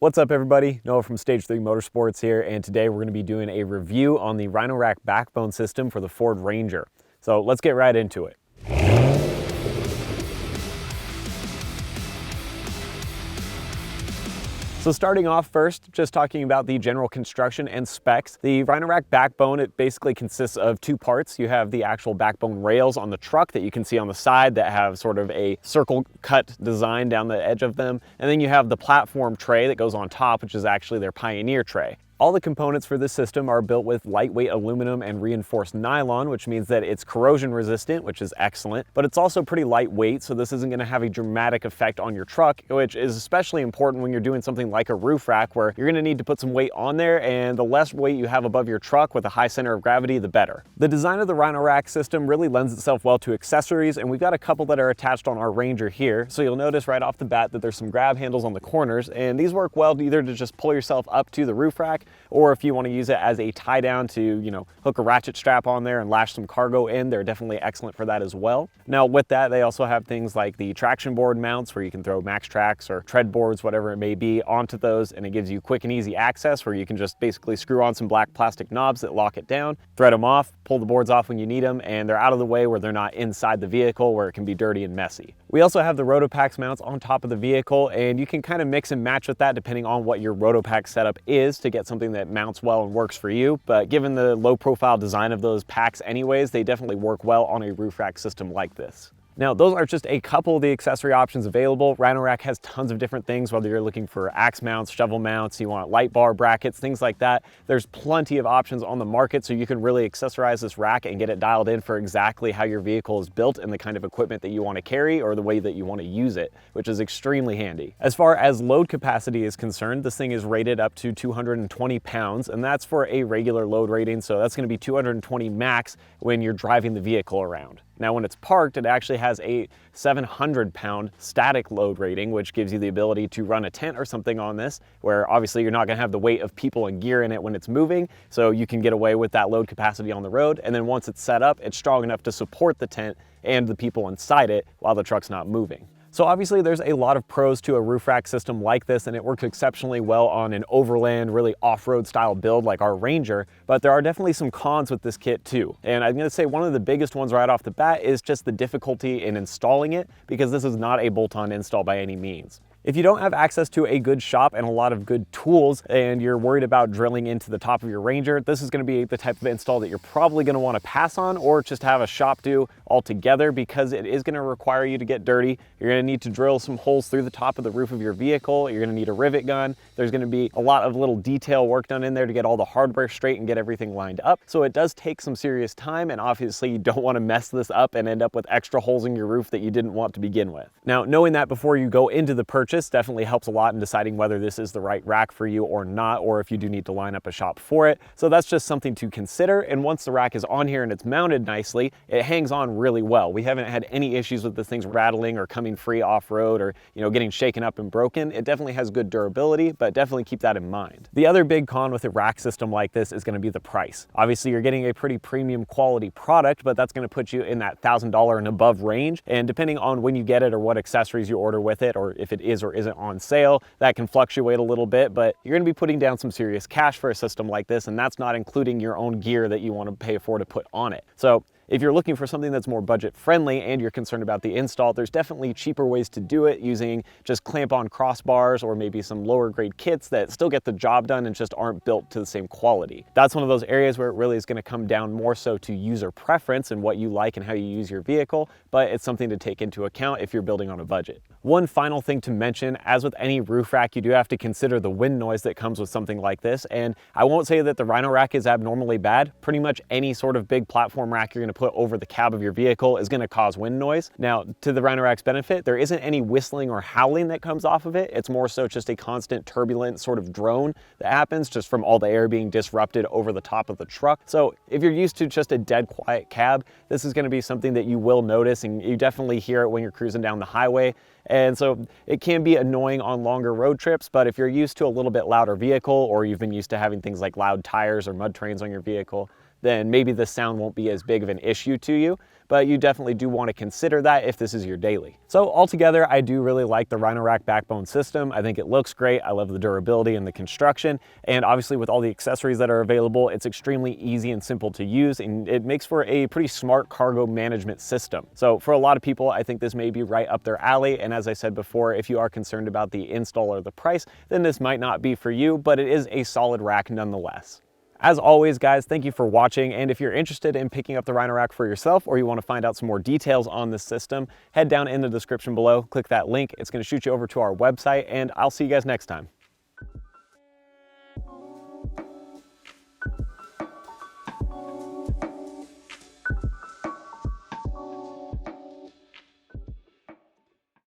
What's up everybody, Noah from Stage 3 Motorsports here, and today we're going to be doing a review on the Rhino Rack backbone system for the Ford Ranger. So let's get right into it. So starting off first, just talking about the general construction and specs. The Rhino Rack backbone, it basically consists of two parts. You have the actual backbone rails on the truck that you can see on the side that have sort of a circle cut design down the edge of them. And then you have the platform tray that goes on top, which is actually their Pioneer tray. All the components for this system are built with lightweight aluminum and reinforced nylon, which means that it's corrosion resistant, which is excellent, but it's also pretty lightweight, so this isn't going to have a dramatic effect on your truck, which is especially important when you're doing something like a roof rack where you're going to need to put some weight on there, and the less weight you have above your truck with a high center of gravity, the better. The design of the Rhino Rack system really lends itself well to accessories, and we've got a couple that are attached on our Ranger here. So you'll notice right off the bat that there's some grab handles on the corners, and these work well either to just pull yourself up to the roof rack, or if you want to use it as a tie down to, hook a ratchet strap on there and lash some cargo in, they're definitely excellent for that as well. Now with that, they also have things like the traction board mounts where you can throw max tracks or tread boards, whatever it may be, onto those, and it gives you quick and easy access where you can just basically screw on some black plastic knobs that lock it down, thread them off, pull the boards off when you need them, and they're out of the way where they're not inside the vehicle where it can be dirty and messy. We also have the Rotopax mounts on top of the vehicle, and you can kind of mix and match with that depending on what your Rotopax setup is to get something that mounts well and works for you. But given the low profile design of those packs anyways, they definitely work well on a roof rack system like this. Now, those are just a couple of the accessory options available. Rhino Rack has tons of different things, whether you're looking for axe mounts, shovel mounts, you want light bar brackets, things like that. There's plenty of options on the market, so you can really accessorize this rack and get it dialed in for exactly how your vehicle is built and the kind of equipment that you want to carry or the way that you want to use it, which is extremely handy. As far as load capacity is concerned, this thing is rated up to 220 pounds, and that's for a regular load rating, so that's going to be 220 max when you're driving the vehicle around. Now, when it's parked, it actually has a 700-pound static load rating, which gives you the ability to run a tent or something on this, where obviously you're not going to have the weight of people and gear in it when it's moving, so you can get away with that load capacity on the road. And then once it's set up, it's strong enough to support the tent and the people inside it while the truck's not moving. So obviously there's a lot of pros to a roof rack system like this, and it works exceptionally well on an overland, really off-road style build like our Ranger, but there are definitely some cons with this kit too. And I'm gonna say one of the biggest ones right off the bat is just the difficulty in installing it, because this is not a bolt-on install by any means. If you don't have access to a good shop and a lot of good tools and you're worried about drilling into the top of your Ranger, this is going to be the type of install that you're probably going to want to pass on or just have a shop do altogether, because it is going to require you to get dirty. You're going to need to drill some holes through the top of the roof of your vehicle. You're going to need a rivet gun. There's going to be a lot of little detail work done in there to get all the hardware straight and get everything lined up. So it does take some serious time, and obviously you don't want to mess this up and end up with extra holes in your roof that you didn't want to begin with. Now, knowing that before you go into the purchase definitely helps a lot in deciding whether this is the right rack for you or not, or if you do need to line up a shop for it. So that's just something to consider. And once the rack is on here and it's mounted nicely, it hangs on really well. We haven't had any issues with this thing rattling or coming free off-road or getting shaken up and broken. It definitely has good durability, but definitely keep that in mind. The other big con with a rack system like this is going to be the price. Obviously you're getting a pretty premium quality product, but that's going to put you in that $1,000 and above range. And depending on when you get it or what accessories you order with it, or if it is or isn't on sale, that can fluctuate a little bit, but you're going to be putting down some serious cash for a system like this, and that's not including your own gear that you want to pay for to put on it. So if you're looking for something that's more budget friendly and you're concerned about the install, there's definitely cheaper ways to do it using just clamp-on crossbars or maybe some lower grade kits that still get the job done and just aren't built to the same quality. That's one of those areas where it really is going to come down more so to user preference and what you like and how you use your vehicle, but it's something to take into account if you're building on a budget. One final thing to mention, as with any roof rack, you do have to consider the wind noise that comes with something like this, and I won't say that the Rhino Rack is abnormally bad. Pretty much any sort of big platform rack you're going to put over the cab of your vehicle is going to cause wind noise. Now, to the Rhino Rack's benefit, there isn't any whistling or howling that comes off of it. It's more so just a constant turbulent sort of drone that happens just from all the air being disrupted over the top of the truck. So if you're used to just a dead quiet cab, this is going to be something that you will notice, and you definitely hear it when you're cruising down the highway. And so it can be annoying on longer road trips, but if you're used to a little bit louder vehicle, or you've been used to having things like loud tires or mud trains on your vehicle, then maybe the sound won't be as big of an issue to you, but you definitely do want to consider that if this is your daily. So altogether, I do really like the Rhino Rack backbone system. I think it looks great. I love the durability and the construction, and obviously with all the accessories that are available, it's extremely easy and simple to use, and it makes for a pretty smart cargo management system. So for a lot of people, I think this may be right up their alley, and as I said before, if you are concerned about the install or the price, then this might not be for you, but it is a solid rack nonetheless. As always, guys, thank you for watching, and if you're interested in picking up the Rhino Rack for yourself, or you want to find out some more details on this system, head down in the description below, click that link. It's going to shoot you over to our website, and I'll see you guys next time.